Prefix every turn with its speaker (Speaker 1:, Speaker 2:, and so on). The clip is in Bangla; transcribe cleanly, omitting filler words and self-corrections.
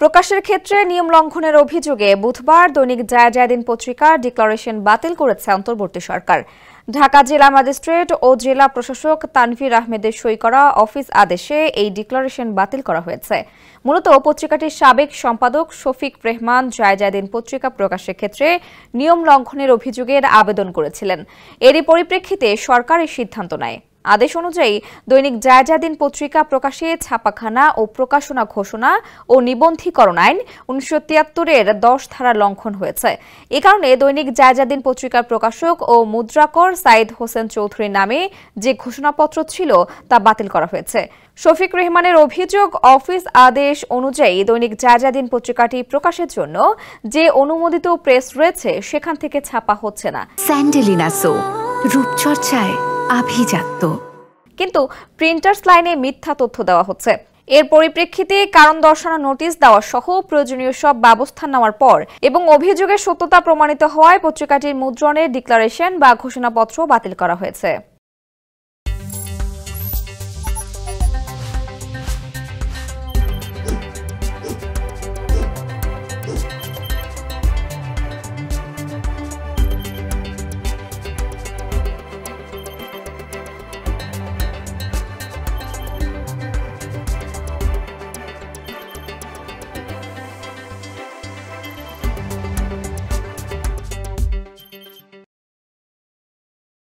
Speaker 1: প্রকাশের ক্ষেত্রে নিয়ম লঙ্ঘনের অভিযোগে বুধবার দৈনিক জায়দিন পত্রিকার ডিক্লারেশন বাতিল করেছে অন্তর্বর্তী সরকার। ঢাকা জেলা ম্যাজিস্ট্রেট ও জেলা প্রশাসক তানভীর আহমেদের সই করা অফিস আদেশে এই ডিক্লারেশন বাতিল করা হয়েছে। মূলত পত্রিকাটির সাবেক সম্পাদক শফিক রেহমান জায়দিন পত্রিকা প্রকাশের ক্ষেত্রে নিয়ম লঙ্ঘনের অভিযোগের আবেদন করেছিলেন। এরই পরিপ্রেক্ষিতে সরকার এই সিদ্ধান্ত নেয়। আদেশ অনুযায়ী দৈনিক জায়দিন পত্রিকা প্রকাশে ছাপাখানা ও প্রকাশনা ঘোষণা ও নিবন্ধীকরণ আইন ১৯৭৩-এর ১০ ধারা লঙ্ঘন হয়েছে। এ কারণে দৈনিক জায়দিন পত্রিকার প্রকাশক ও মুদ্রাকর সাইদ হোসেন চৌধুরীর নামে যে ঘোষণাপত্র ছিল তা বাতিল করা হয়েছে। শফিক রেহমানের অভিযোগ, অফিস আদেশ অনুযায়ী দৈনিক জায়দিন পত্রিকাটি প্রকাশের জন্য যে অনুমোদিত প্রেস রয়েছে সেখান থেকে ছাপা হচ্ছে না।
Speaker 2: স্যান্ডেলিনা সো রূপচর্চায় আভিজাত্য,
Speaker 1: কিন্তু প্রিন্টার্স লাইনে মিথ্যা তথ্য দেওয়া হচ্ছে। এর পরিপ্রেক্ষিতে কারণ দর্শানো নোটিশ দেওয়া সহ প্রয়োজনীয় সব ব্যবস্থা নেওয়ার পর এবং অভিযোগের সত্যতা প্রমাণিত হওয়ায় পত্রিকাটির মুদ্রণের ডিক্লারেশন বা ঘোষণাপত্র বাতিল করা হয়েছে।